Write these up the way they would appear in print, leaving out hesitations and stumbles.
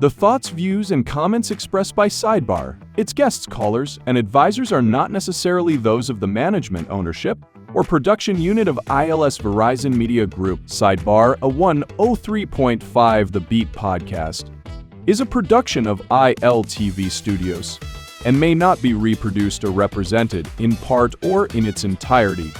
The thoughts, views, and comments expressed by SIDEBAR, its guests, callers, and advisors are not necessarily those of the management, ownership, or production unit of ILS Verizon Media Group. SIDEBAR, a 103.5 The Beat podcast, is a production of ILTV Studios and may not be reproduced or represented, in part or in its entirety,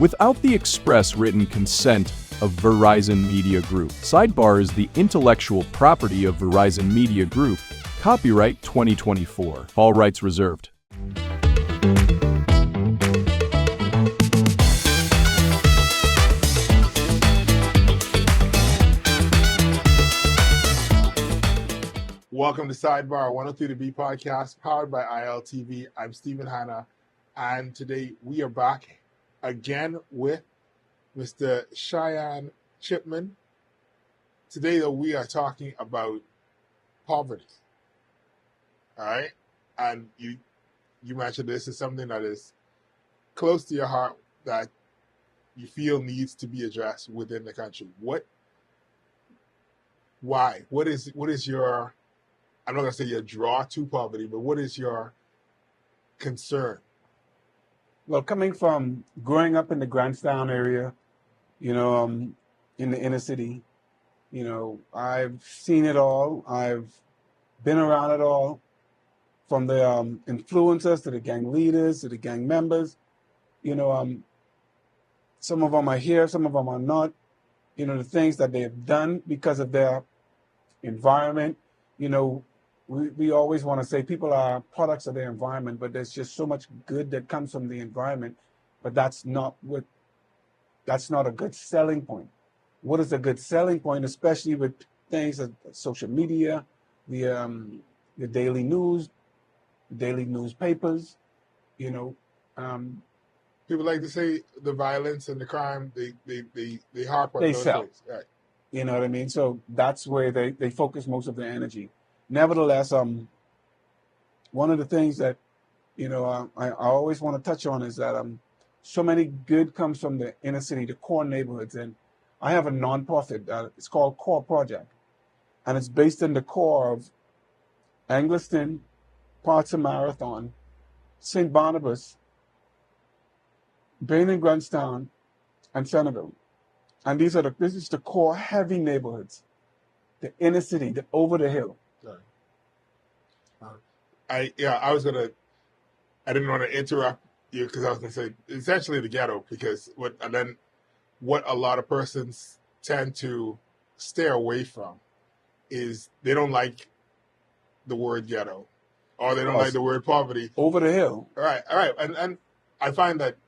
without the express written consent of Verizon Media Group. SIDEBAR is the intellectual property of Verizon Media Group. Copyright 2024. All rights reserved. Welcome to SIDEBAR 103 The Beat podcast, powered by ILTV. I'm Stephen Hanna, and today we are back again with Mr. Shyan Chipman. Today, though, we are talking about poverty. All right? And you mentioned this is something that is close to your heart that you feel needs to be addressed within the country. Why? What is your, I'm not going to say your draw to poverty, but what is your concern? Well, coming from growing up in the Grantstown area, in the inner city, I've seen it all. I've been around it all, from the influencers to the gang leaders to the gang members. Some of them are here, some of them are not. The things that they have done because of their environment. We always want to say people are products of their environment, but there's just so much good that comes from the environment. But that's not a good selling point. What is a good selling point, especially with things like social media, the daily news, daily newspapers, People like to say the violence and the crime, they harp on they those sell. things. Right. You know what I mean? So that's where they focus most of their energy. Nevertheless, one of the things that, I always want to touch on is that so many good comes from the inner city, the core neighborhoods. And I have a nonprofit, it's called Core Project. And it's based in the core of Angliston, parts of Marathon, St. Barnabas, Bain and Grantstown, and Centerville. And this is the core heavy neighborhoods, the inner city, the over the hill. I didn't want to interrupt you because I was going to say essentially the ghetto, because what a lot of persons tend to stay away from is they don't like the word ghetto, or they don't like the word poverty. Over the hill. All right. And I find that,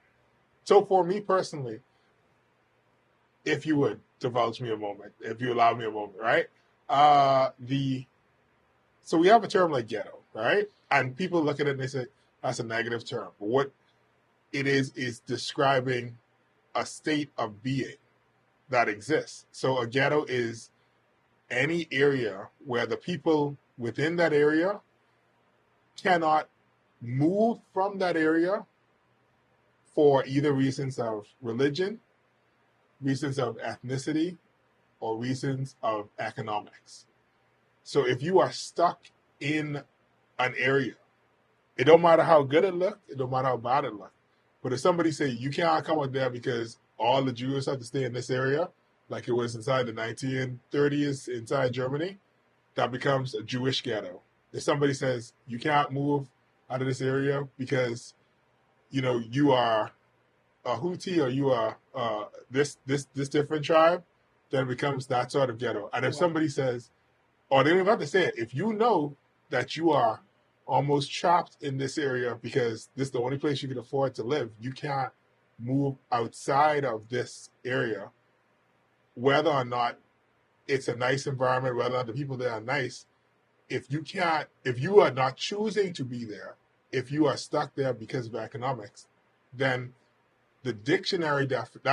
so for me personally, if you would divulge me a moment, if you allow me a moment, right? So we have a term like ghetto, right? And people look at it and they say, that's a negative term. But what it is describing a state of being that exists. So a ghetto is any area where the people within that area cannot move from that area for either reasons of religion, reasons of ethnicity, or reasons of economics. So if you are stuck in an area, it don't matter how good it looked, it don't matter how bad it looked. But if somebody say you can't come out there because all the Jews have to stay in this area, like it was inside the 1930s inside Germany, that becomes a Jewish ghetto. If somebody says you can't move out of this area because you are a Houthi or you are this different tribe, then it becomes that sort of ghetto. And if somebody says, or they don't even have to say it, if you know that you are almost trapped in this area because this is the only place you can afford to live, you can't move outside of this area, whether or not it's a nice environment, whether or not the people there are nice, if you are not choosing to be there, if you are stuck there because of economics, then that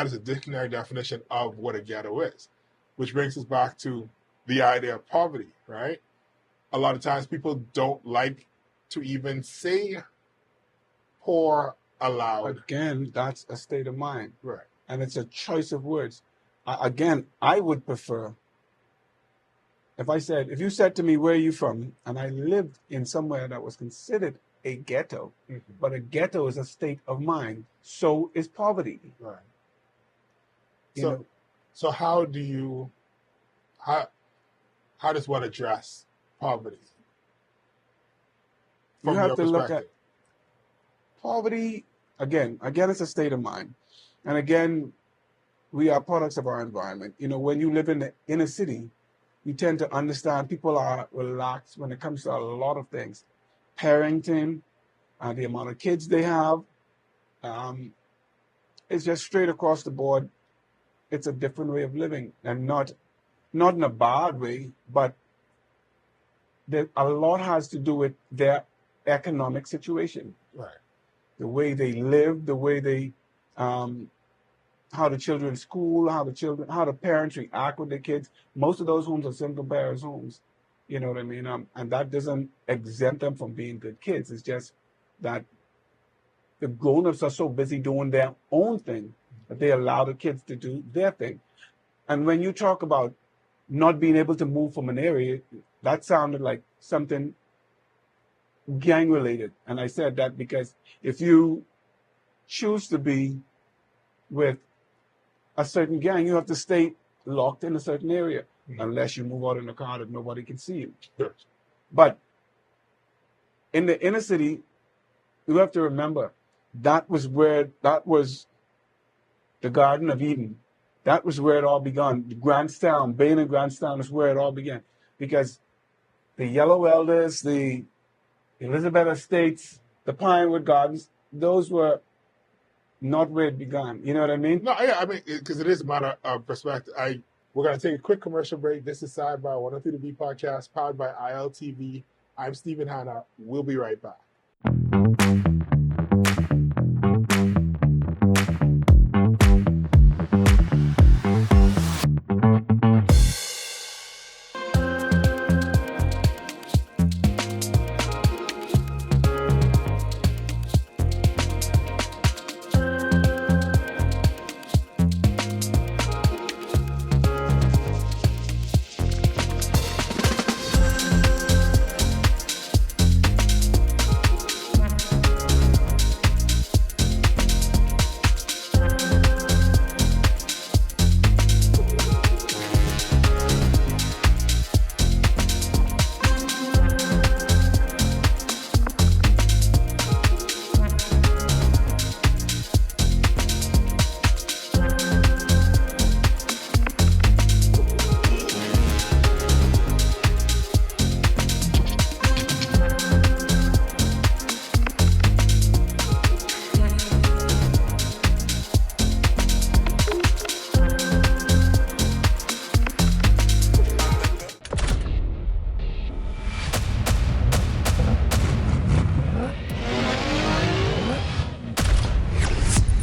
is a dictionary definition of what a ghetto is, which brings us back to the idea of poverty, right? A lot of times people don't like to even say poor aloud. Again, that's a state of mind. Right. And it's a choice of words. I would prefer if you said to me, where are you from? And I lived in somewhere that was considered a ghetto, but a ghetto is a state of mind. So is poverty. Right. You So, know, so how does one address poverty you from have your to look at perspective? poverty again. Again, it's a state of mind. And again, we are products of our environment. You know, when you live in the inner city, you tend to understand people are relaxed when it comes to a lot of things. Parenting, the amount of kids they have, it's just straight across the board. It's a different way of living, and not in a bad way, but a lot has to do with their economic situation, Right. the way they live, the way they, how the children school, how the parents react with their kids. Most of those homes are single parents' homes. You know what I mean? And that doesn't exempt them from being good kids. It's just that the grown-ups are so busy doing their own thing that they allow the kids to do their thing. And when you talk about not being able to move from an area, that sounded like something gang related. And I said that because if you choose to be with a certain gang, you have to stay locked in a certain area unless you move out in a car that nobody can see you. Sure. But in the inner city, you have to remember that was the Garden of Eden. That was where it all began. Grantstown, Bain and Grantstown is where it all began. Because the Yellow Elders, the Elizabeth Estates, the Pinewood Gardens, those were not where it began. You know what I mean? No, yeah, I mean, because it is a matter of perspective. We're going to take a quick commercial break. This is Sidebar 103 The Beat Podcast, powered by ILTV. I'm Stephen Hanna. We'll be right back.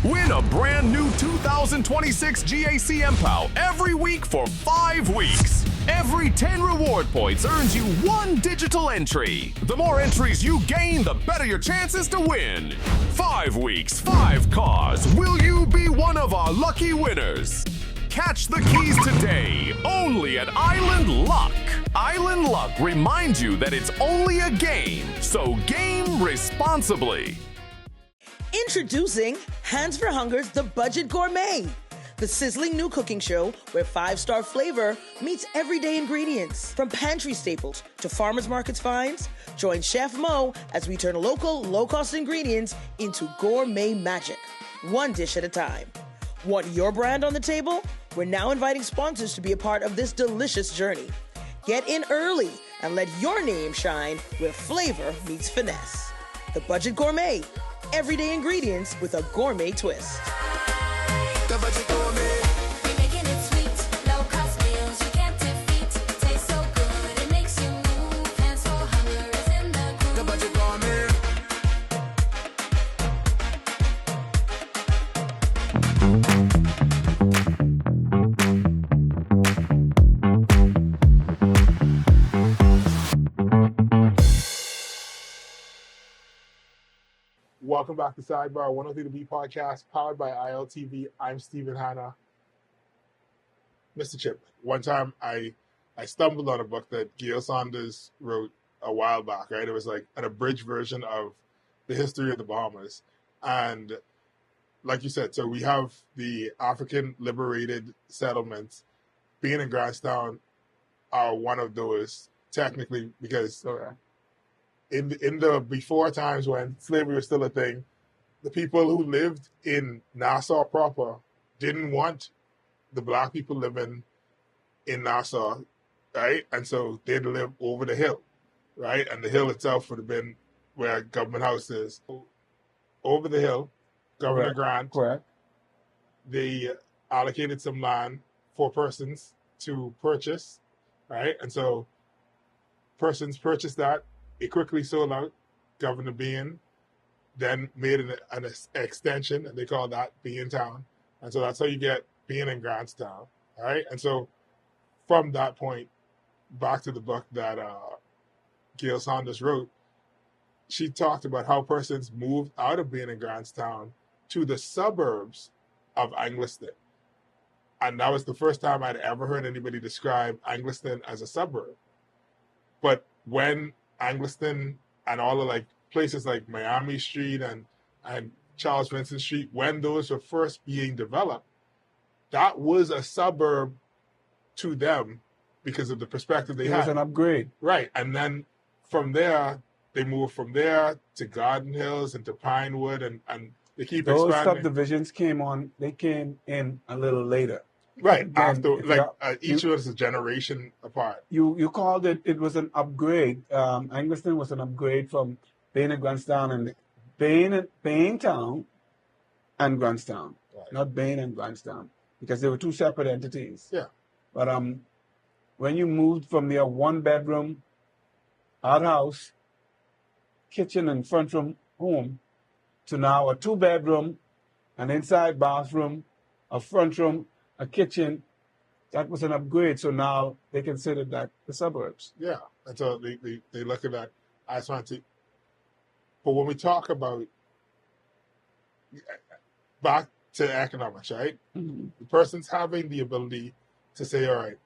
Win a brand new 2026 GAC MPOW every week for 5 weeks. Every 10 reward points earns you 1 digital entry. The more entries you gain, the better your chances to win. 5 weeks, 5 cars. Will you be one of our lucky winners? Catch the keys today, only at Island Luck. Island Luck reminds you that it's only a game, so game responsibly. Introducing Hands for Hunger's The Budget Gourmet, the sizzling new cooking show where 5-star flavor meets everyday ingredients. From pantry staples to farmers markets finds, join Chef Mo as we turn local, low-cost ingredients into gourmet magic, one dish at a time. Want your brand on the table? We're now inviting sponsors to be a part of this delicious journey. Get in early and let your name shine where flavor meets finesse. The Budget Gourmet. Everyday ingredients with a gourmet twist. The Budget Gourmet. We're making it sweet, low cost meals you can't defeat. Tastes so good, it makes you move. Hands for Hunger is in the groove. The Budget Gourmet. Welcome back to Sidebar 103 The Beat Podcast, powered by ILTV. I'm Stephen Hanna. Mr. Chipman, one time I I stumbled on a book that Gail Saunders wrote a while back, right? It was like an abridged version of the history of the Bahamas. And like you said, so we have the African liberated settlements. Being in Grantstown are one of those, technically, because Okay. in the before times when slavery was still a thing, the people who lived in Nassau proper didn't want the black people living in Nassau, right? And so they'd live over the hill, right? And the hill itself would have been where Government House is. Over the hill, Governor Correct. Grant, Correct. they allocated some land for persons to purchase, right? And so persons purchased that. It quickly sold out. Governor Bean then made an extension, and they call that Bean Town. And so that's how you get Bean and Grantstown, right? And so from that point, back to the book that Gail Saunders wrote, she talked about how persons moved out of Bean and Grantstown to the suburbs of Angliston. And that was the first time I'd ever heard anybody describe Angliston as a suburb. But when Angliston and all the like places like Miami Street and Charles Vincent Street, when those were first being developed, that was a suburb to them because of the perspective they It was had. an upgrade. Right. And then from there, they moved from there to Garden Hills and to Pinewood, and they keep Those expanding. subdivisions came in a little later. Right. Again, After, if like, you- each was a generation apart. You called it was an upgrade. Angliston was an upgrade from Bain and Grantstown, and Bain Town and Grantstown, Right. not Bain and Grantstown, because they were two separate entities. Yeah. But when you moved from their one bedroom outhouse, kitchen and front room home, to now a two bedroom, an inside bathroom, a front room, a kitchen, that was an upgrade. So now they consider that the suburbs. Yeah. And so they look at that as fancy. But when we talk about back to economics, right? Mhm. The person's having the ability to say, all right,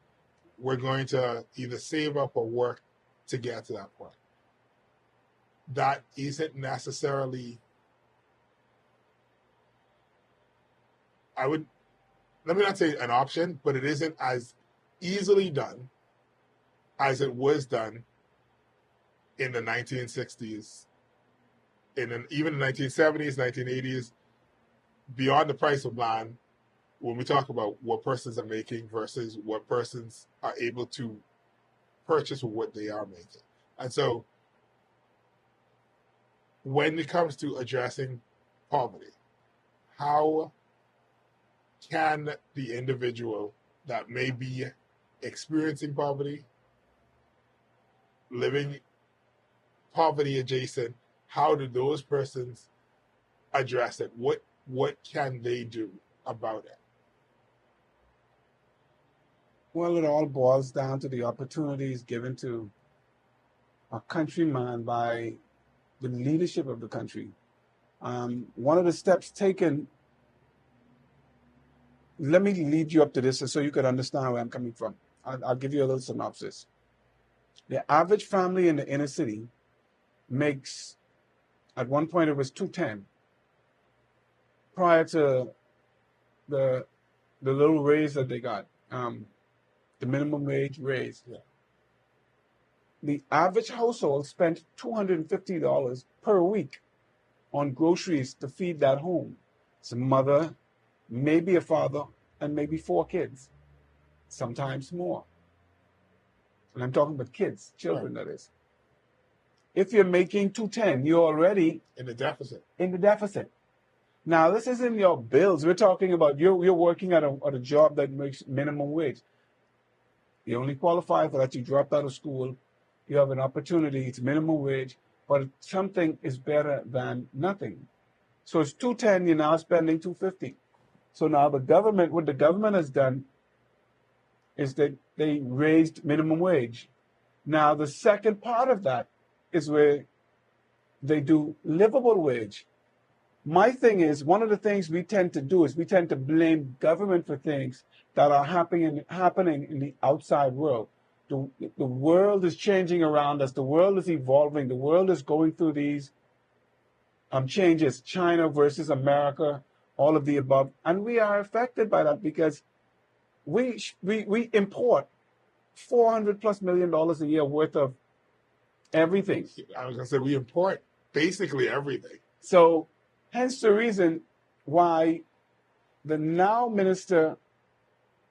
we're going to either save up or work to get to that point. That isn't necessarily, let me not say an option, but it isn't as easily done as it was done in the 1960s, even the 1970s, 1980s, beyond the price of land, when we talk about what persons are making versus what persons are able to purchase with what they are making. And so when it comes to addressing poverty, how can the individual that may be experiencing poverty, living poverty adjacent, how do those persons address it? What can they do about it? Well, it all boils down to the opportunities given to a countryman by the leadership of the country. One of the steps taken, let me lead you up to this so you can understand where I'm coming from. I'll give you a little synopsis. The average family in the inner city makes, at one point it was $210. Prior to the little raise that they got, the minimum wage raise. Yeah. The average household spent $250 per week on groceries to feed that home. It's a mother, maybe a father, and maybe 4 kids, sometimes more. And I'm talking about kids, children, that is. If you're making $210, you're already In the deficit. in the deficit. Now, this isn't your bills. We're talking about you're working at a job that makes minimum wage. You only qualify for that. You dropped out of school. You have an opportunity. It's minimum wage, but something is better than nothing. So it's $210. You're now spending $250. So now what the government has done is that they raised minimum wage. Now the second part of that is where they do livable wage. My thing is, one of the things we tend to do is we tend to blame government for things that are happening in the outside world. the world is changing around us. The world is evolving. The world is going through these changes. China versus America, all of the above, and we are affected by that because we import $400+ million a year worth of everything. I was gonna say we import basically everything. So, hence the reason why the now Minister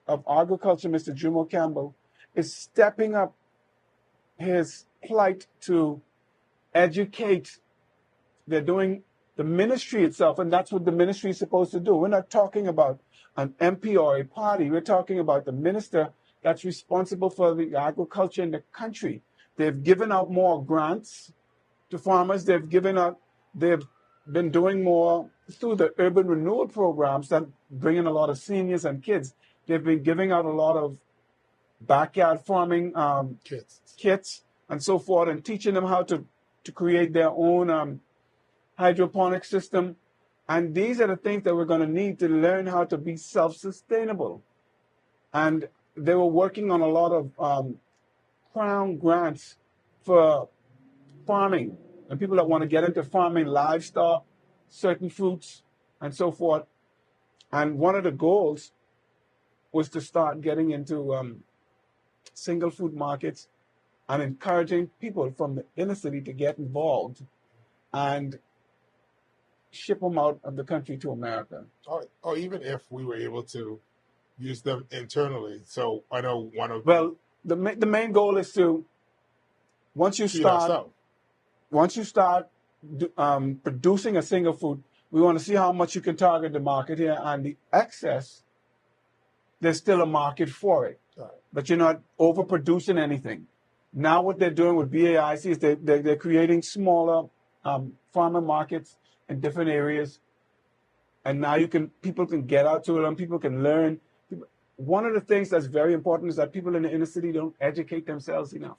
of Agriculture, Mr. Jumo Campbell, is stepping up his plight to educate. They're doing the ministry itself, and that's what the ministry is supposed to do. We're not talking about an MP or a party. We're talking about the minister that's responsible for the agriculture in the country. They've given out more grants to farmers. They've been doing more through the urban renewal programs that bring in a lot of seniors and kids. They've been giving out a lot of backyard farming kits and so forth, and teaching them how to create their own hydroponic system. And these are the things that we're going to need to learn how to be self-sustainable. And they were working on a lot of Crown grants for farming and people that want to get into farming, livestock, certain fruits, and so forth. And one of the goals was to start getting into single food markets and encouraging people from the inner city to get involved and ship them out of the country to America. Or even if we were able to use them internally. So I know one of Well, the main goal is to once you feed start ourselves. producing a single food, we want to see how much you can target the market here, and the excess, there's still a market for it, Right. but you're not overproducing anything. Now what they're doing with BAIC is they're creating smaller farmer markets in different areas, and now people can get out to them, people can learn. One of the things that's very important is that people in the inner city don't educate themselves enough.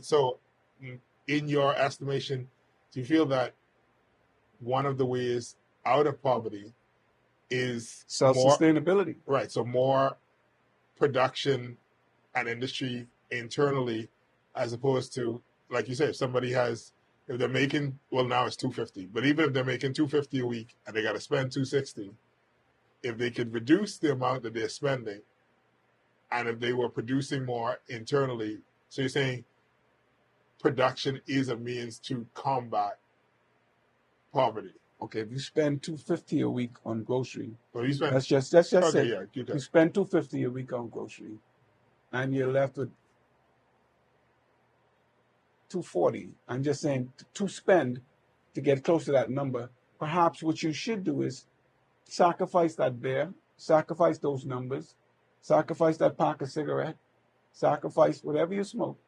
So, in your estimation, do you feel that one of the ways out of poverty is Self-sustainability. right? So more production and industry internally, as opposed to, like you said, if they're making, well, now it's $250, but even if they're making $250 a week and they got to spend $260, if they could reduce the amount that they're spending, and if they were producing more internally, so you're saying production is a means to combat poverty. Okay, if you spend $250 a week on grocery, So you spend let's just say yeah, you you can. spend $250 a week on grocery, and you're left with $240. I'm just saying to spend to get close to that number. Perhaps what you should do is sacrifice that beer, sacrifice those numbers, sacrifice that pack of cigarette, sacrifice whatever you smoke.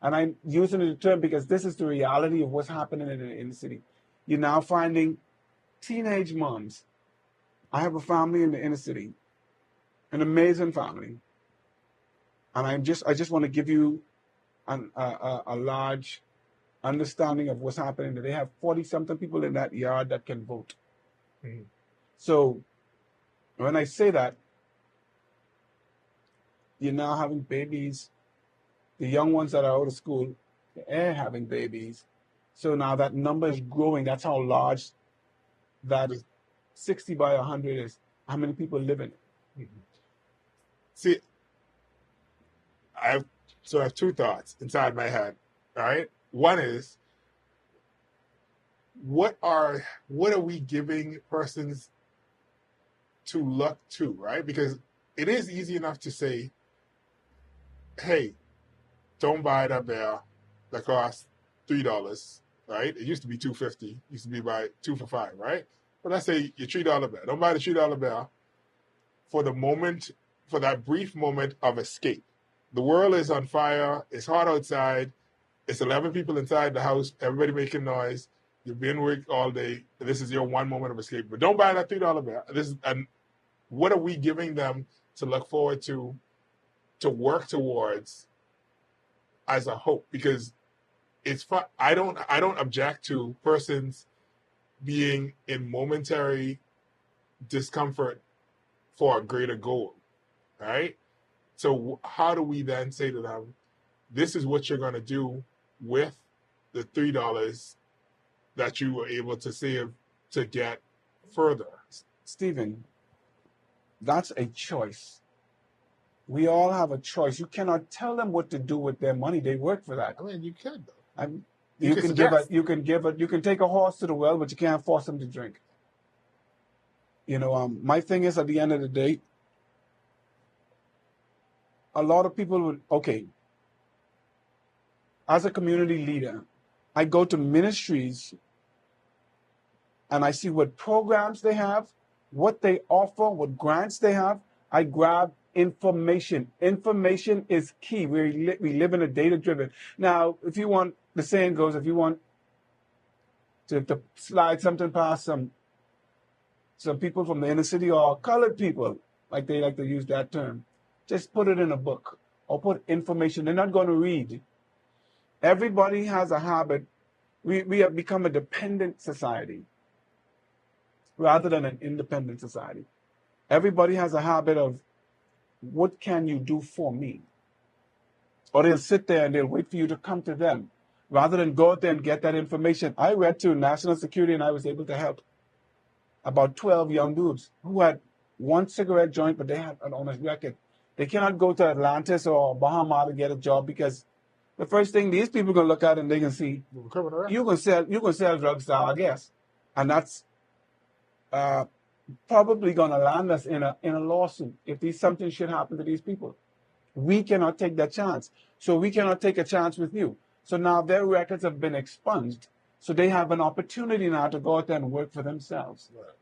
And I'm using the term because this is the reality of what's happening in the city. You're now finding teenage moms. I have a family in the inner city, an amazing family, and I just want to give you a large understanding of what's happening. They have 40-something people in that yard that can vote. Mhm. So when I say that, you're now having babies. The young ones that are out of school, they're having babies. So now that number is growing. That's how large that 60 by 100 is. How many people live in it? See, I have two thoughts inside my head. All right, one is what are we giving persons to look to, right? Because it is easy enough to say, hey, don't buy that bear that costs $3, right? It used to be $2.50. Used to be buy 2 for $5, right? But let's say your $3 bear. Don't buy the $3 bear for the moment, for that brief moment of escape. The world is on fire. It's hot outside. It's 11 people inside the house. Everybody making noise. You've been work all day. This is your one moment of escape. But don't buy that $3 bear. And what are we giving them to look forward to work towards as a hope? Because it's fun. I don't object to persons being in momentary discomfort for a greater goal, right? So how do we then say to them, this is what you're going to do with the $3 that you were able to save to get further. Stephen, that's a choice. We all have a choice. You cannot tell them what to do with their money. They work for that. I mean, you could though. You can can give suggest. you can take a horse to the well, but you can't force them to drink. My thing is, at the end of the day, a lot of people would, okay, as a community leader, I go to ministries and I see what programs they have, what they offer, what grants they have. I grab information. Information is key. We live in a data-driven. Now, if you want, the saying goes, if you want to slide something past some people from the inner city or colored people, like they like to use that term, just put it in a book or put information. They're not going to read. Everybody has a habit. We have become a dependent society rather than an independent society. Everybody has a habit of, what can you do for me? Or they'll sit there and they'll wait for you to come to them rather than go out there and get that information. I read to national security and I was able to help about 12 young dudes who had one cigarette joint, but they had an honest record. They cannot go to Atlantis or Bahamas to get a job because the first thing these people are going to look at and they can see, Criminal record. you can sell drugs now, I guess. And that's probably going to land us in a lawsuit if something should happen to these people. We cannot take that chance. So we cannot take a chance with you. So now their records have been expunged. So they have an opportunity now to go out there and work for themselves, Right.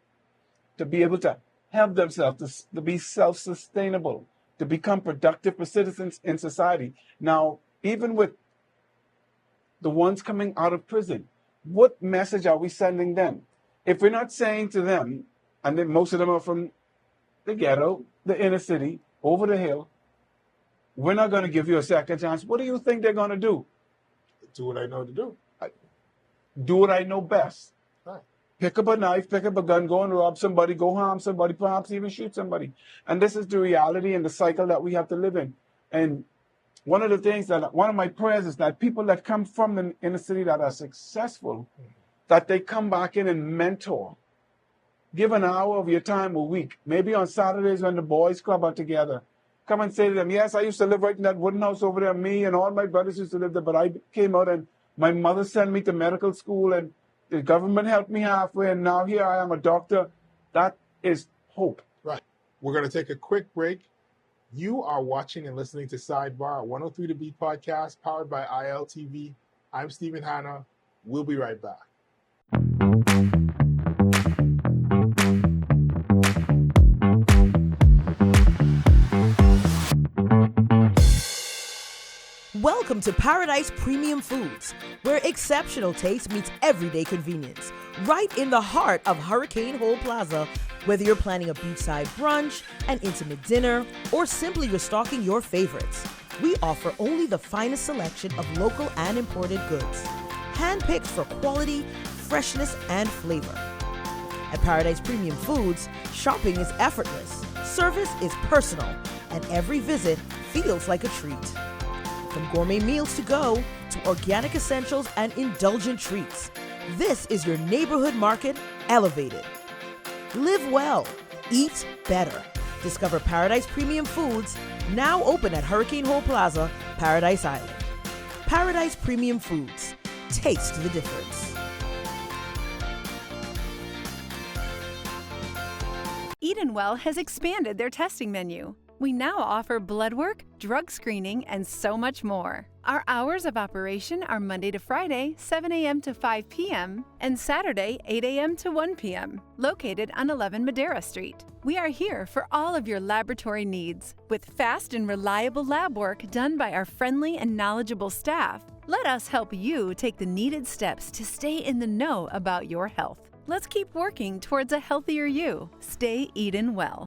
to be able to help themselves, to be self-sustainable, to become productive citizens in society. Now, even with the ones coming out of prison, what message are we sending them? If we're not saying to them, and then most of them are from the ghetto, the inner city, over the hill, we're not going to give you a second chance. What do you think they're going to do? Do what I know to do. Do what I know best. Right. Pick up a knife, pick up a gun, go and rob somebody, go harm somebody, perhaps even shoot somebody. And this is the reality and the cycle that we have to live in. And one of my prayers is that people that come from the inner city that are successful, that they come back in and mentor. Give an hour of your time a week. Maybe on Saturdays when the boys club are together. Come and say to them, yes, I used to live right in that wooden house over there. Me and all my brothers used to live there, but I came out and my mother sent me to medical school and the government helped me halfway, and now here I am a doctor. That is hope. Right. We're going to take a quick break. You are watching and listening to Sidebar, 103 The Beat podcast, powered by ILTV. I'm Stephen Hanna. We'll be right back. Welcome to Paradise Premium Foods, where exceptional taste meets everyday convenience. Right in the heart of Hurricane Hole Plaza, whether you're planning a beachside brunch, an intimate dinner, or simply restocking your favorites, we offer only the finest selection of local and imported goods, handpicked for quality, freshness, and flavor. At Paradise Premium Foods, shopping is effortless, service is personal, and every visit feels like a treat. From gourmet meals to go to organic essentials and indulgent treats, this is your neighborhood market elevated. Live well, eat better. Discover Paradise Premium Foods, now open at Hurricane Hole Plaza, Paradise Island. Paradise Premium Foods. Taste the difference. Edenwell has expanded their testing menu. We now offer blood work, drug screening, and so much more. Our hours of operation are Monday to Friday, 7 a.m. to 5 p.m., and Saturday, 8 a.m. to 1 p.m., located on 11 Madera Street. We are here for all of your laboratory needs, with fast and reliable lab work done by our friendly and knowledgeable staff. Let us help you take the needed steps to stay in the know about your health. Let's keep working towards a healthier you. Stay Eden well.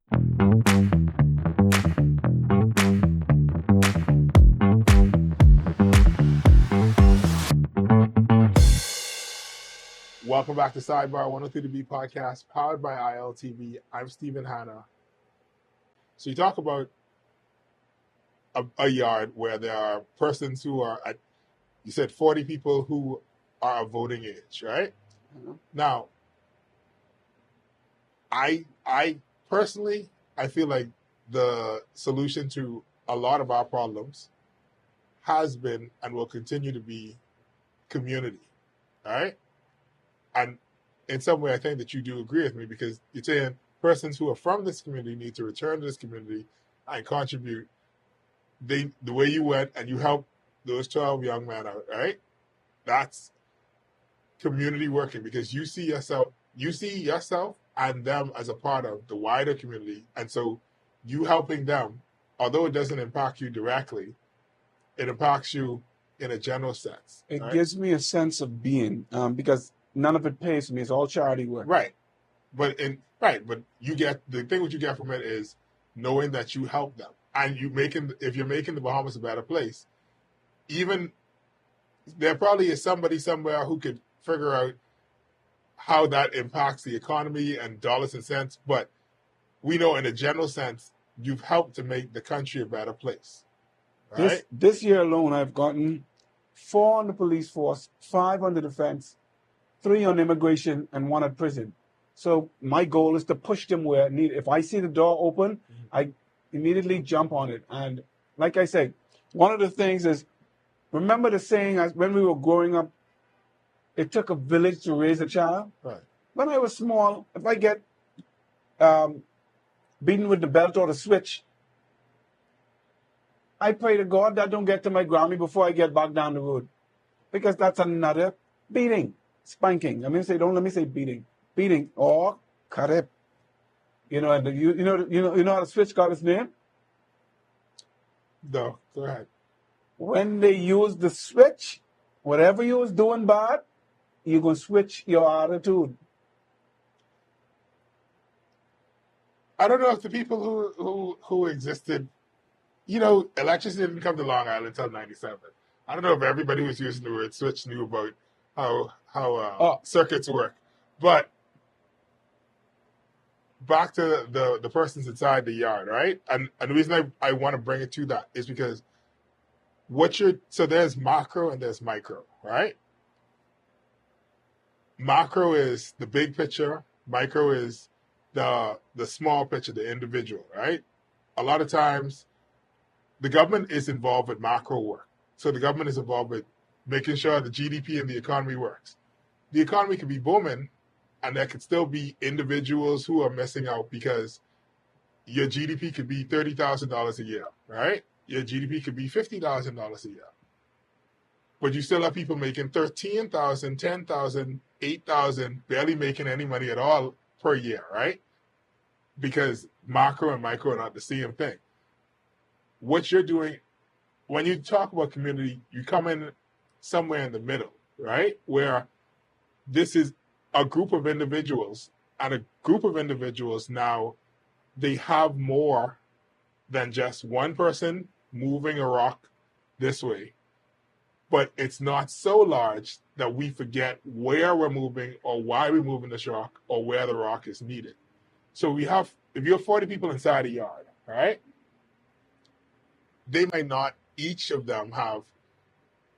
Welcome back to Sidebar, 103 The Beat podcast, powered by ILTV. I'm Stephen Hanna. So you talk about a yard where there are persons who are at, you said 40 people who are of voting age, right? Mhm. Now, I personally, I feel like the solution to a lot of our problems has been and will continue to be community, all right? And in some way, I think that you do agree with me because you're saying persons who are from this community need to return to this community and contribute. The way you went and you helped those 12 young men out, right? That's community working because you see yourself and them as a part of the wider community, and so you helping them, although it doesn't impact you directly, it impacts you in a general sense. It Right? gives me a sense of being because none of it pays for me. It's all charity work. Right. But you get the thing what you get from it is knowing that you help them. And if you're making the Bahamas a better place, even there probably is somebody somewhere who could figure out how that impacts the economy and dollars and cents, but we know in a general sense, you've helped to make the country a better place. Right? This year alone, I've gotten 4 on the police force, 5 on the defense, 3 on immigration, and 1 at prison. So my goal is to push them where needed. If I see the door open, I immediately jump on it. And like I said, one of the things is, remember the saying as when we were growing up, it took a village to raise a child. Right. When I was small, if I get beaten with the belt or the switch, I pray to God that don't get to my Grammy before I get back down the road, because that's another beating, spanking. Don't let me say beating or karep. You know, and you know how the switch got its name? No, go ahead. When they use the switch, whatever you was doing bad, you're gonna switch your attitude. I don't know if the people who existed, electricity didn't come to Long Island until '97. I don't know if everybody who was using the word switch knew about how circuits work. But back to the persons inside the yard, right? And the reason I want to bring it to that is because so there's macro and there's micro, right? Macro is the big picture, micro is the small picture, the individual, right? A lot of times the government is involved with macro work. So the government is involved with making sure the GDP and the economy works. The economy could be booming and there could still be individuals who are missing out because your GDP could be $30,000 a year, right? Your GDP could be $50,000 a year. But you still have people making $13,000, $10,000, $8,000, barely making any money at all per year, right? Because macro and micro are not the same thing. What you're doing, when you talk about community, you come in somewhere in the middle, right? Where this is a group of individuals, and a group of individuals now, they have more than just one person moving a rock this way. But it's not so large that we forget where we're moving or why we're moving this rock or where the rock is needed. So if you have 40 people inside a yard, right? They might not each of them have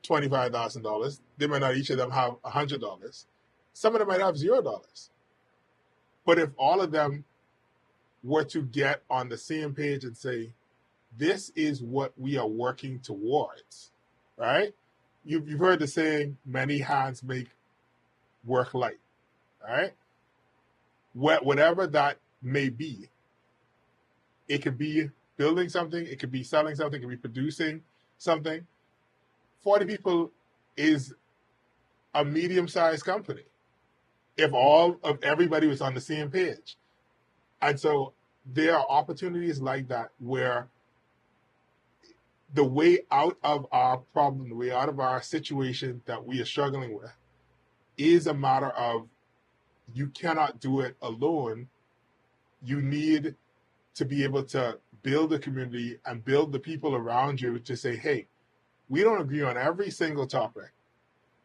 $25,000. They might not each of them have $100. Some of them might have $0. But if all of them were to get on the same page and say, this is what we are working towards, right? You've heard the saying, many hands make work light, right? Whatever that may be, it could be building something, it could be selling something, it could be producing something. 40 people is a medium-sized company if all of everybody was on the same page. And so there are opportunities like that where the way out of our problem, the way out of our situation that we are struggling with is a matter of you cannot do it alone. You need to be able to build a community and build the people around you to say, hey, we don't agree on every single topic,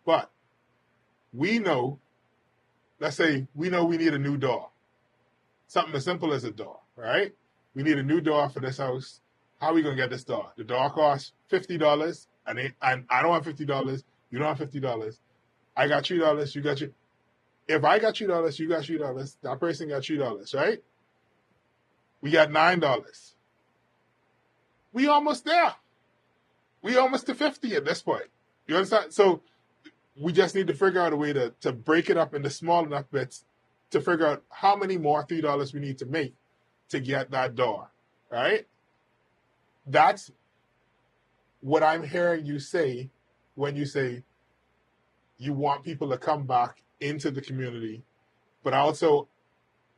but we know, let's say we know we need a new door. Something as simple as a door, right? We need a new door for this house. how are we gonna get this door? The door costs $50, and I don't have $50. You don't have $50. I got $3. You got your. If I got $3, you got $3. That person got $3, right? We got $9. We almost there. We almost to 50 at this point. You understand? So we just need to figure out a way to break it up into small enough bits to figure out how many more $3 we need to make to get that door, right? That's what I'm hearing you say when you say you want people to come back into the community, but also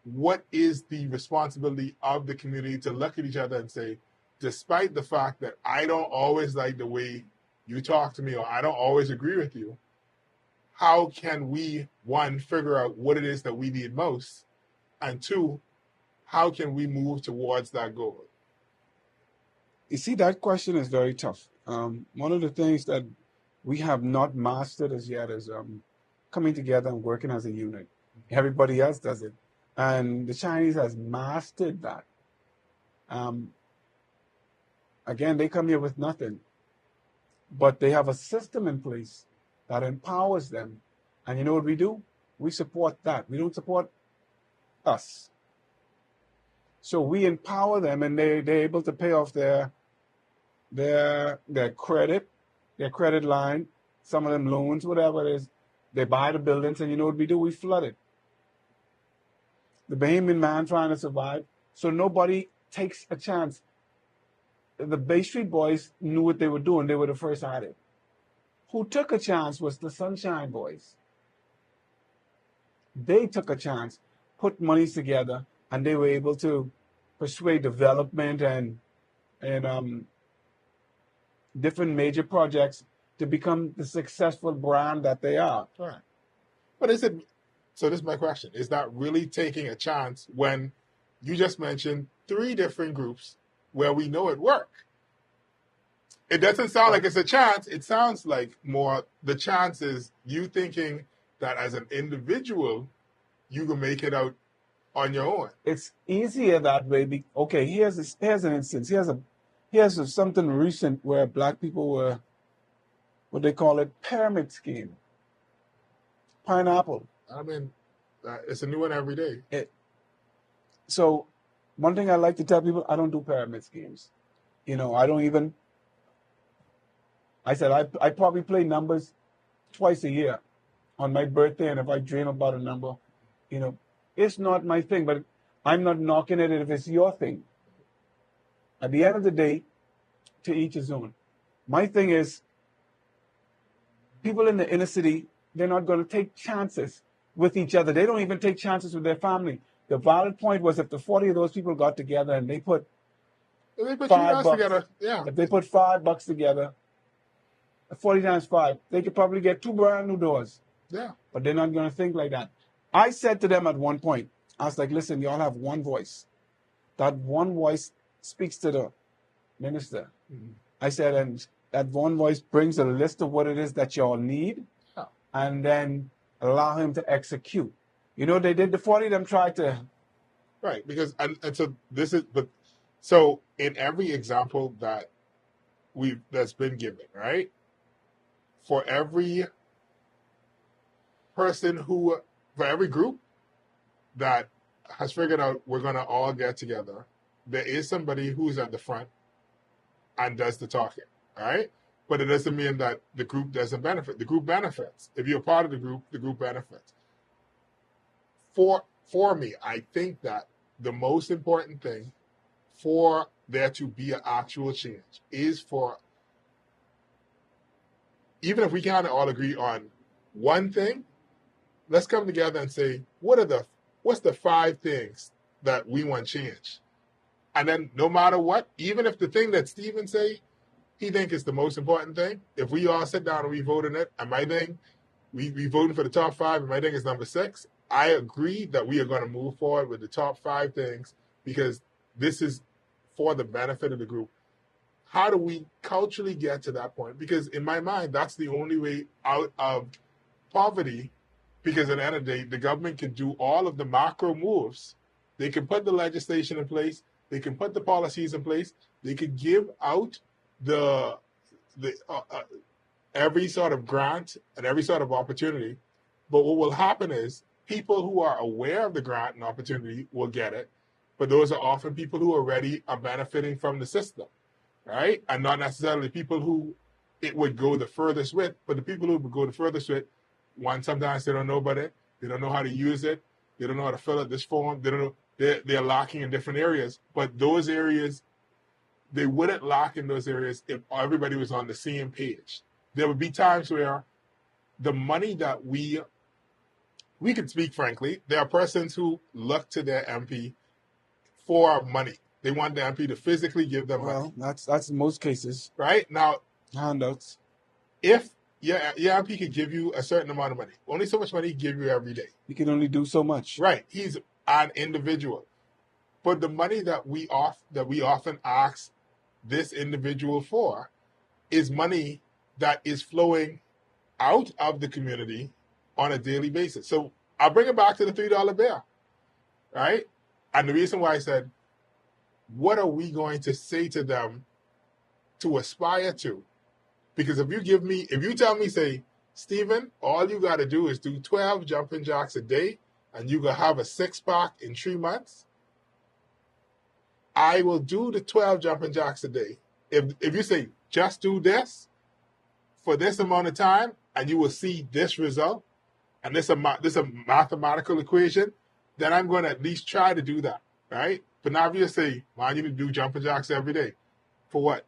what is the responsibility of the community to look at each other and say, despite the fact that I don't always like the way you talk to me or I don't always agree with you, how can we, one, figure out what it is that we need most, and two, how can we move towards that goal? You see, that question is very tough. One of the things that we have not mastered as yet is coming together and working as a unit. Everybody else does it. And the Chinese has mastered that. Again, they come here with nothing. But they have a system in place that empowers them. And you know what we do? We support that. We don't support us. So we empower them, and they're able to pay off their credit line, some of them loans, whatever it is. They buy the buildings, and you know what we do? We flood it. The Bahamian man trying to survive, so nobody takes a chance. The Bay Street Boys knew what they were doing. They were the first at it. Who took a chance was the Sunshine Boys. They took a chance, put monies together, and they were able to persuade development and different major projects to become the successful brand that they are. Right. But is it, so this is my question, is that really taking a chance when you just mentioned 3 different groups where we know it worked? It doesn't sound like it's a chance. It sounds like more the chance is you thinking that as an individual, you can make it out on your own. It's easier that way. Okay, here's an instance. Here's something recent where black people were, what they call it, pyramid scheme. Pineapple. I mean, it's a new one every day. So one thing I like to tell people, I don't do pyramid schemes. I probably play numbers twice a year on my birthday, and if I dream about a number, it's not my thing, but I'm not knocking it if it's your thing. At the end of the day, to each his own. My thing is, people in the inner city, they're not going to take chances with each other. They don't even take chances with their family. The valid point was if the 40 of those people got together and they put $5 together, yeah. If they put $5 together, 40 times 5, they could probably get 2 brand new doors. Yeah. But they're not going to think like that. I said to them at one point, I was like, listen, y'all have one voice. That one voice speaks to the minister. Mm-hmm. I said, and that one voice brings a list of what it is that y'all need, and then allow him to execute. They did, the 40 of them tried to. Right, because, and so this is, but so in every example that's been given, right? For every for every group that has figured out we're going to all get together, there is somebody who's at the front and does the talking, right? But it doesn't mean that the group doesn't benefit. The group benefits. If you're part of the group benefits. For me, I think that the most important thing for there to be an actual change is for, even if we can't all agree on one thing, let's come together and say, what's the 5 things that we want change? And then no matter what, even if the thing that Stephen say, he think is the most important thing, if we all sit down and we vote on it, and my thing, we voting for the top 5, and my thing is number 6, I agree that we are going to move forward with the top 5 things because this is for the benefit of the group. How do we culturally get to that point? Because in my mind, that's the only way out of poverty, because at the end of the day, the government can do all of the macro moves. They can put the legislation in place. they can put the policies in place, they could give out the every sort of grant and every sort of opportunity. But what will happen is people who are aware of the grant and opportunity will get it. But those are often people who already are benefiting from the system, right? And not necessarily people who it would go the furthest with, but the people who would go the furthest with, one, sometimes they don't know about it, they don't know how to use it, they don't know how to fill out this form, they don't know, they're lacking in different areas. But those areas, they wouldn't lack in those areas if everybody was on the same page. There would be times where the money that we can speak frankly, there are persons who look to their MP for money. They want the MP to physically give them money. Well, that's in most cases. Right? Now, Handouts. if your MP could give you a certain amount of money, only so much money he give you every day. You can only do so much. Right. He's an individual. But the money that we often ask this individual for is money that is flowing out of the community on a daily basis. So I'll bring it back to the $3 bill, right? And the reason why I said, what are we going to say to them to aspire to? Because if you tell me, say, Stephen, all you got to do is do 12 jumping jacks a day and you can have a 6-pack in 3 months, I will do the 12 jumping jacks a day. If you say, just do this for this amount of time and you will see this result, and this a mathematical equation, then I'm going to at least try to do that, right? But now if you say, man, you need to do jumping jacks every day. For what?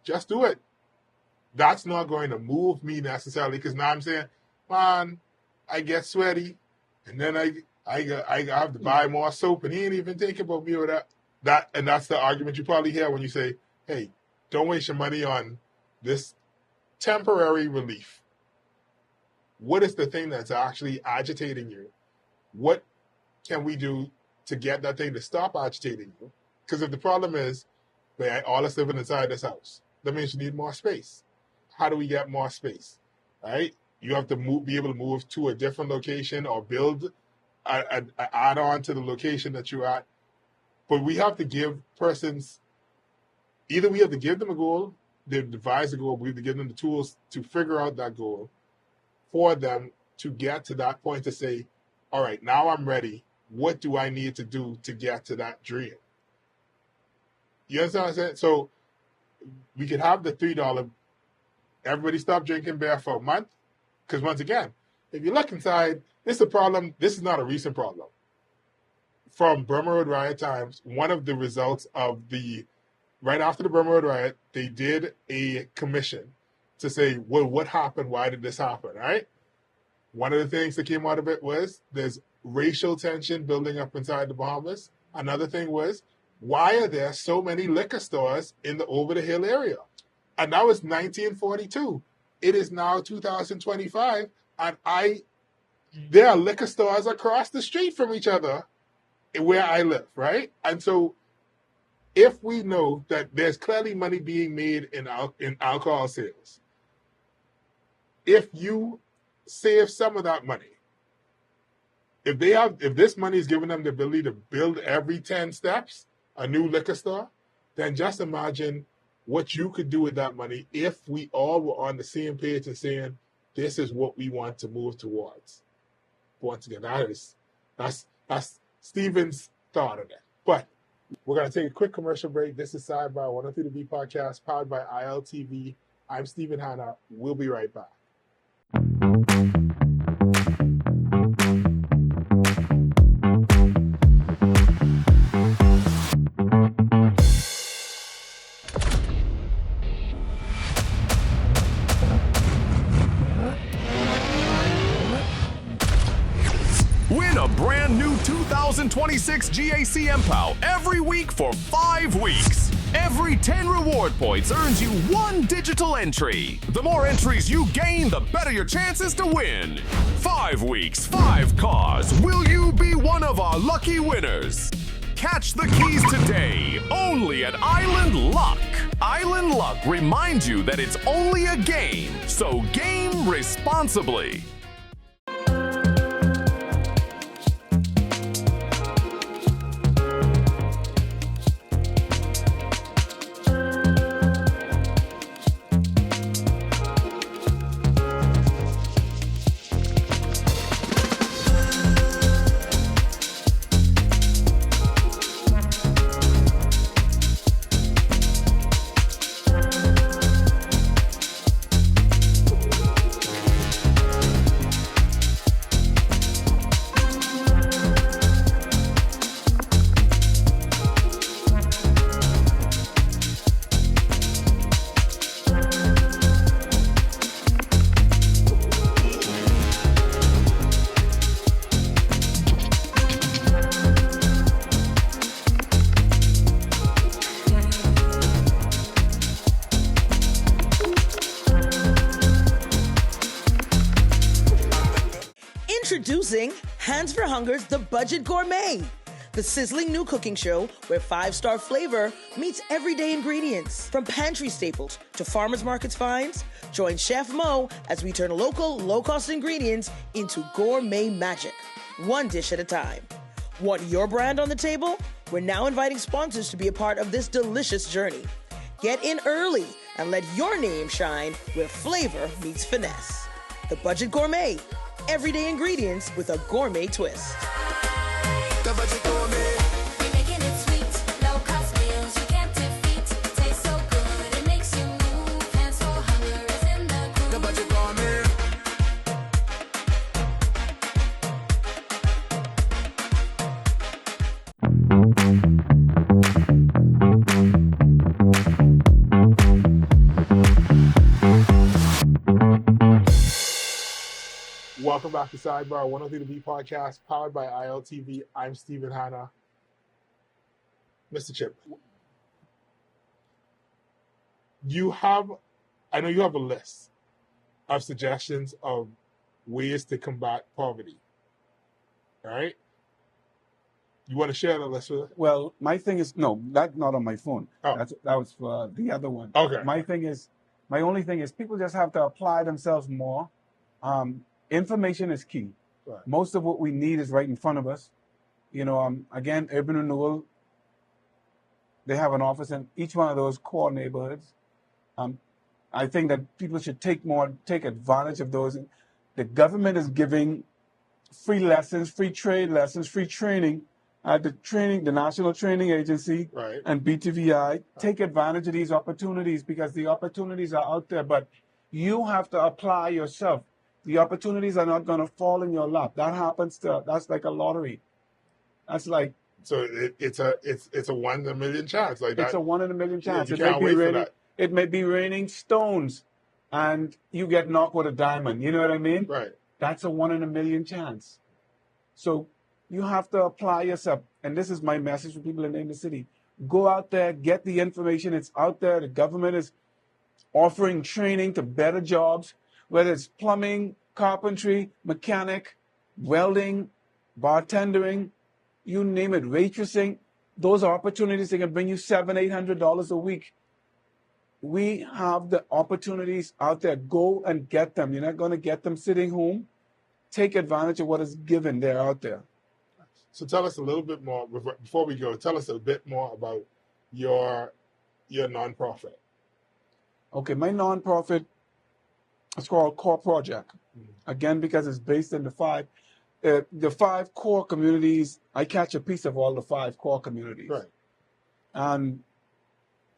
Just do it. That's not going to move me necessarily, because now I'm saying, man, I get sweaty, and then I have to buy more soap, and he ain't even thinking about me or that. And that's the argument you probably hear when you say, hey, don't waste your money on this temporary relief. What is the thing that's actually agitating you? What can we do to get that thing to stop agitating you? Because if the problem is, man, all is living inside this house, that means you need more space. How do we get more space? Right? You have to be able to move to a different location or build an add-on to the location that you're at. But we have to give persons, either we have to give them a goal, they devise a goal, we have to give them the tools to figure out that goal for them to get to that point to say, all right, now I'm ready. What do I need to do to get to that dream? You understand what I'm saying? So we could have the $3, everybody stop drinking beer for a month. Because once again, if you look inside, this is a problem. This is not a recent problem. From Burma Road riot times, one of the results of right after the Burma Road riot, they did a commission to say, well, what happened? Why did this happen, right? One of the things that came out of it was there's racial tension building up inside the Bahamas. Another thing was, why are there so many liquor stores in the over-the-hill area? And that was 1942. It is now 2025, and there are liquor stores across the street from each other where I live, right? And so if we know that there's clearly money being made in alcohol sales, if you save some of that money, if this money is giving them the ability to build every 10 steps a new liquor store, then just imagine what you could do with that money if we all were on the same page and saying, this is what we want to move towards. Once again, that's Stephen's thought of that. But we're going to take a quick commercial break. This is Sidebar 103 The Beat Podcast, powered by ILTV. I'm Stephen Hanna. We'll be right back. Win a brand new 2026 GAC MPOW every week for 5 weeks. Every 10 reward points earns you 1 digital entry. The more entries you gain, the better your chances to win. 5 weeks, 5 cars. Will you be one of our lucky winners? Catch the keys today, only at Island Luck. Island Luck reminds you that it's only a game, so game responsibly. Introducing Hands for Hunger's The Budget Gourmet, the sizzling new cooking show where five-star flavor meets everyday ingredients. From pantry staples to farmers markets finds, join Chef Mo as we turn local, low-cost ingredients into gourmet magic, one dish at a time. Want your brand on the table? We're now inviting sponsors to be a part of this delicious journey. Get in early and let your name shine where flavor meets finesse. The Budget Gourmet, everyday ingredients with a gourmet twist. The budget gourmet. We're making it sweet, low cost meals you can't defeat. Tastes so good, it makes you move. Hands for hunger is in the groove. The budget gourmet. Welcome back to Sidebar 103 to Beat podcast, powered by ILTV. I'm Stephen Hanna. Mr. Chip, I know you have a list of suggestions of ways to combat poverty. All right? You want to share the list with us? Well, my thing is no, that's not on my phone. Oh. That was for the other one. Okay. My only thing is people just have to apply themselves more. Information is key. Right. Most of what we need is right in front of us. Again, urban renewal. They have an office in each one of those core neighborhoods. I think that people should take advantage of those. The government is giving free lessons, free trade lessons, free training at the National Training Agency Right. and BTVI. Take advantage of these opportunities because the opportunities are out there, but you have to apply yourself. The opportunities are not going to fall in your lap. That's like a lottery. That's like So it's a 1 in a million chance. Like it's that. a 1 in a million chance. you It can't may be wait for raining. that. It may be raining stones, and you get knocked with a diamond. You know what I mean? Right. That's a 1 in a million chance. So you have to apply yourself. And this is my message for people in the inner city. Go out there, get the information. It's out there. The government is offering training to better jobs, whether it's plumbing, carpentry, mechanic, welding, bartending, you name it, waitressing. Those are opportunities that can bring you $700-800 a week. We have the opportunities out there. Go and get them. You're not going to get them sitting home. Take advantage of what is given there out there. So tell us a little bit more before we go. Tell us a bit more about your nonprofit. Okay, my nonprofit is called Core Project. Again, because it's based in the five core communities. I catch a piece of all the 5 core communities. Right. And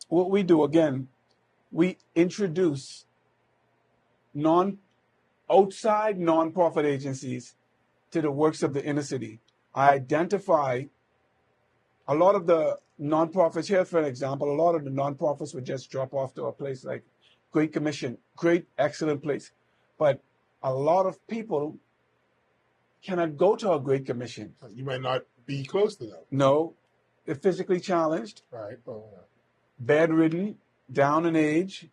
what we do, again, we introduce outside nonprofit agencies to the works of the inner city. I identify a lot of the nonprofits here, for example, a lot of the nonprofits would just drop off to a place like Great Commission, great, excellent place. But a lot of people cannot go to a Great Commission. You might not be close to them. No, they're physically challenged, Right. Oh, yeah. bedridden, down in age.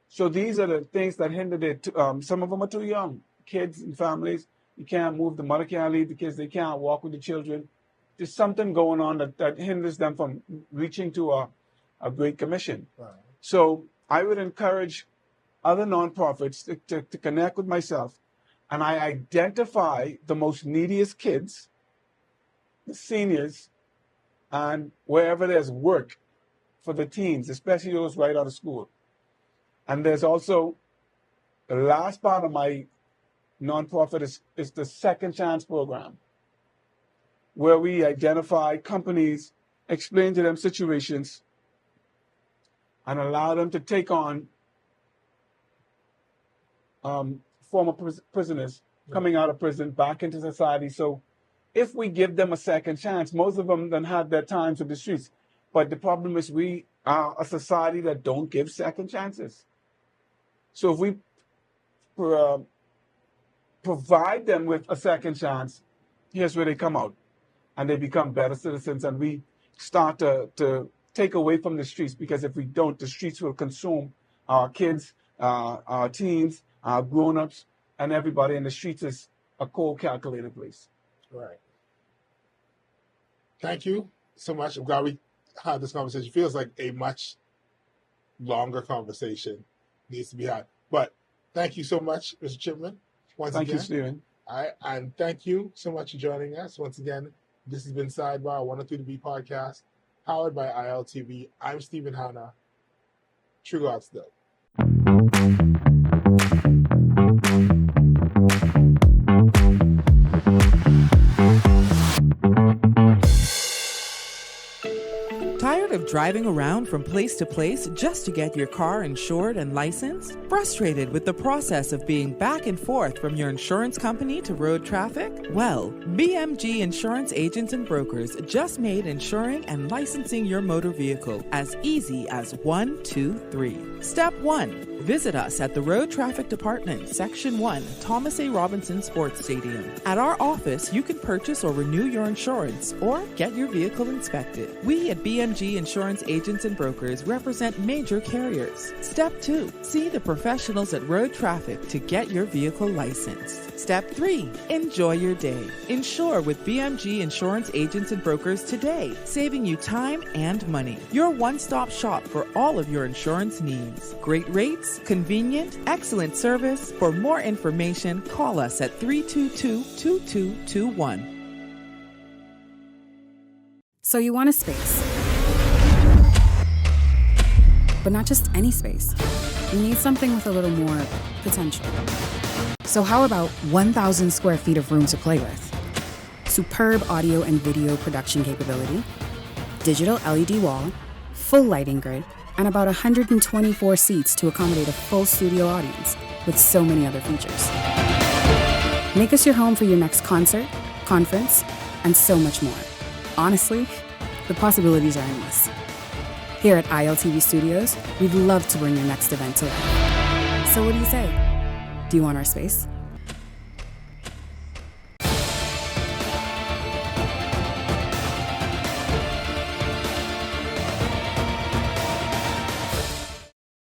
So these are the things that hinder it. Some of them are too young. Kids and families, you can't move. The mother can't leave the kids. They can't walk with the children. There's something going on that hinders them from reaching to a Great Commission. Right. So I would encourage other nonprofits to connect with myself, and I identify the most neediest kids, the seniors, and wherever there's work for the teens, especially those right out of school. And there's also the last part of my nonprofit is the Second Chance program, where we identify companies, explain to them situations, and allow them to take on former prisoners coming out of prison back into society. So if we give them a second chance, most of them then had their times in the streets. But the problem is we are a society that don't give second chances. So if we provide them with a second chance, here's where they come out and they become better citizens, and we start to take away from the streets, because if we don't, the streets will consume our kids, our teens, our grown-ups, and everybody in the streets is a cold calculator place. Right. Thank you so much. I'm glad we had this conversation. It feels like a much longer conversation needs to be had. But thank you so much, Mr. Chipman. Once Thank again. you, Stephen. All right. And thank you so much for joining us. Once again, this has been Sidebar 103 to B podcast, powered by ILTV. I'm Stephen Hanna. True God still. Tired of driving around from place to place just to get your car insured and licensed? Frustrated with the process of being back and forth from your insurance company to road traffic? Well, BMG Insurance Agents and Brokers just made insuring and licensing your motor vehicle as easy as 1, 2, 3. Step 1. Visit us at the Road Traffic Department, Section 1, Thomas A. Robinson Sports Stadium. At our office, you can purchase or renew your insurance or get your vehicle inspected. We at BMG Insurance Agents and Brokers represent major carriers. Step 2. See the professionals at Road Traffic to get your vehicle licensed. Step 3. Enjoy your day. Insure with BMG Insurance Agents and Brokers today, saving you time and money. Your one-stop shop for all of your insurance needs. Great rates, convenient, excellent service. For more information, call us at 322-2221. So you want a space. But not just any space. You need something with a little more potential. So how about 1,000 square feet of room to play with? Superb audio and video production capability, digital LED wall, full lighting grid, and about 124 seats to accommodate a full studio audience with so many other features. Make us your home for your next concert, conference, and so much more. Honestly, the possibilities are endless. Here at ILTV Studios, we'd love to bring your next event to life. So what do you say? Do you want our space?